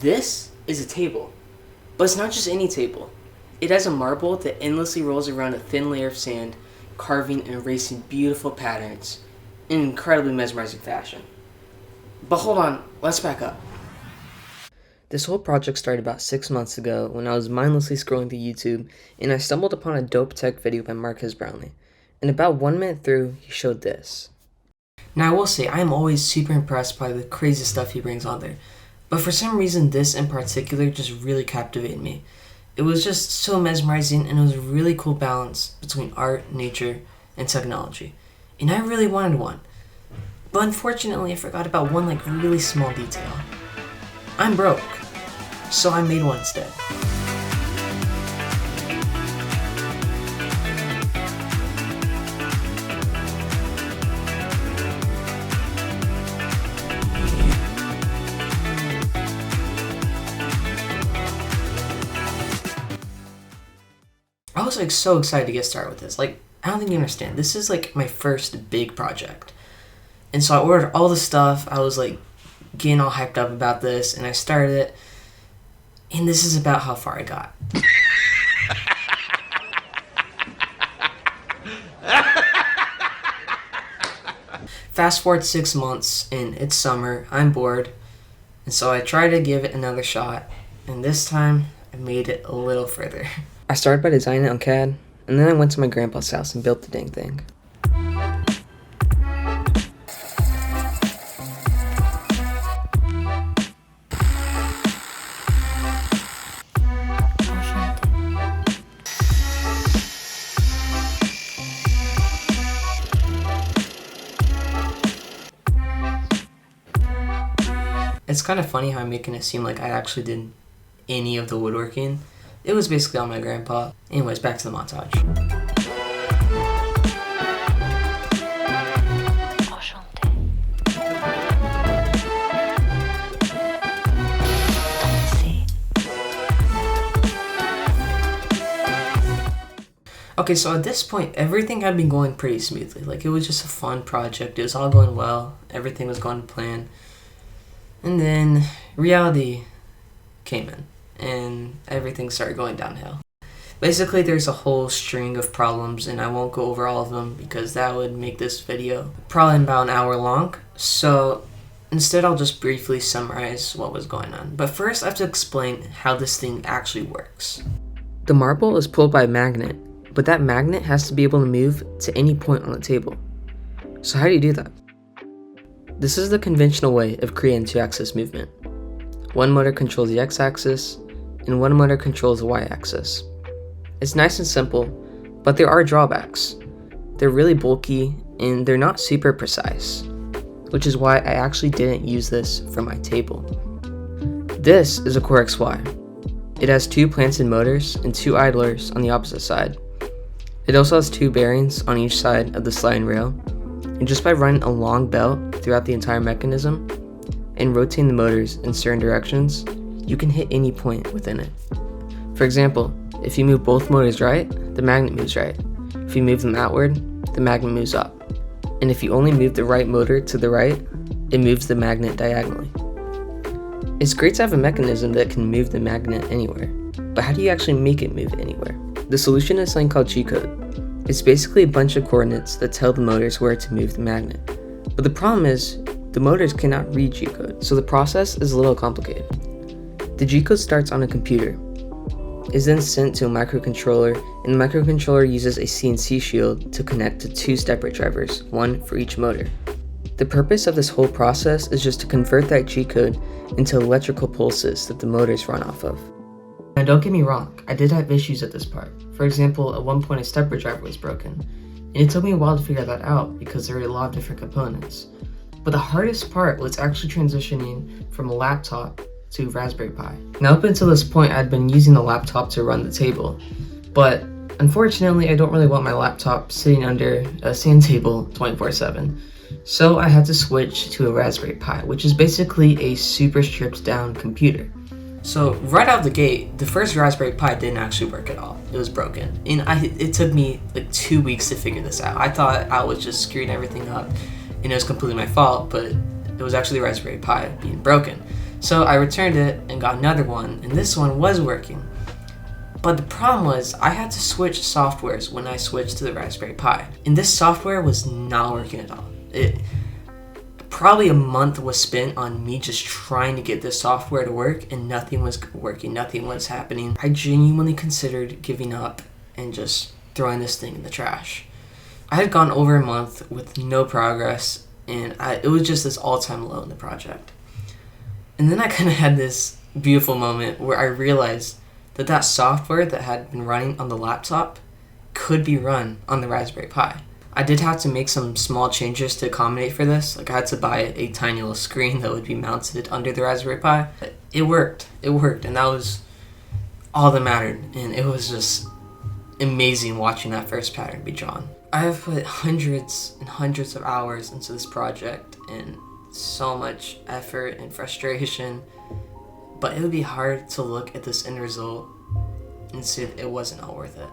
This is a table, but it's not just any table. It has a marble that endlessly rolls around a thin layer of sand, carving and erasing beautiful patterns in an incredibly mesmerizing fashion. But hold on, let's back up. This whole project started about 6 months ago when I was mindlessly scrolling through YouTube and I stumbled upon a dope tech video by Marques Brownlee. And about 1 minute through, he showed this. Now I will say, I am always super impressed by the crazy stuff he brings on there. But for some reason, this in particular just really captivated me. It was just so mesmerizing, and it was a really cool balance between art, nature, and technology. And I really wanted one. But unfortunately, I forgot about one really small detail. I'm broke, so I made one instead. I was so excited to get started with this. I don't think you understand. This is my first big project. And so I ordered all the stuff. I was getting all hyped up about this, and I started it. And this is about how far I got. Fast forward 6 months, and it's summer. I'm bored. And so I tried to give it another shot. And this time, I made it a little further. I started by designing it on CAD, and then I went to my grandpa's house and built the dang thing. It's kind of funny how I'm making it seem like I actually did any of the woodworking. It was basically on my grandpa. Anyways, back to the montage. Okay, so at this point, everything had been going pretty smoothly. It was just a fun project. It was all going well. Everything was going to plan. And then reality came in, and everything started going downhill. Basically, there's a whole string of problems, and I won't go over all of them because that would make this video probably about an hour long. So instead, I'll just briefly summarize what was going on. But first, I have to explain how this thing actually works. The marble is pulled by a magnet, but that magnet has to be able to move to any point on the table. So how do you do that? This is the conventional way of creating 2-axis movement. One motor controls the x-axis, and one motor controls the y-axis. It's nice and simple, but there are drawbacks. They're really bulky, and they're not super precise, which is why I actually didn't use this for my table. This is a Core XY. It has 2 planted motors and 2 idlers on the opposite side. It also has 2 bearings on each side of the sliding rail, and just by running a long belt throughout the entire mechanism and rotating the motors in certain directions, you can hit any point within it. For example, if you move both motors right, the magnet moves right. If you move them outward, the magnet moves up. And if you only move the right motor to the right, it moves the magnet diagonally. It's great to have a mechanism that can move the magnet anywhere, but how do you actually make it move anywhere? The solution is something called G-code. It's basically a bunch of coordinates that tell the motors where to move the magnet. But the problem is, the motors cannot read G-code, so the process is a little complicated. The G-code starts on a computer, is then sent to a microcontroller, and the microcontroller uses a CNC shield to connect to 2 separate drivers, one for each motor. The purpose of this whole process is just to convert that G-code into electrical pulses that the motors run off of. Now don't get me wrong, I did have issues at this part. For example, at one point a stepper driver was broken, and it took me a while to figure that out because there were a lot of different components. But the hardest part was actually transitioning from a laptop to Raspberry Pi. Now up until this point, I'd been using the laptop to run the table, but unfortunately I don't really want my laptop sitting under a sand table 24/7. So I had to switch to a Raspberry Pi, which is basically a super stripped down computer. So right out of the gate, the first Raspberry Pi didn't actually work at all. It was broken. And it took me 2 weeks to figure this out. I thought I was just screwing everything up and it was completely my fault, but it was actually the Raspberry Pi being broken. So I returned it and got another one, and this one was working. But the problem was I had to switch softwares when I switched to the Raspberry Pi. And this software was not working at all. Probably a month was spent on me just trying to get this software to work, and nothing was working, nothing was happening. I genuinely considered giving up and just throwing this thing in the trash. I had gone over a month with no progress, and it was just this all-time low in the project. And then I kind of had this beautiful moment where I realized that software that had been running on the laptop could be run on the Raspberry Pi. I did have to make some small changes to accommodate for this. Like, I had to buy a tiny little screen that would be mounted under the Raspberry Pi. But it worked, and that was all that mattered. And it was just amazing watching that first pattern be drawn. I have put hundreds and hundreds of hours into this project and so much effort and frustration, but it would be hard to look at this end result and see that it wasn't all worth it.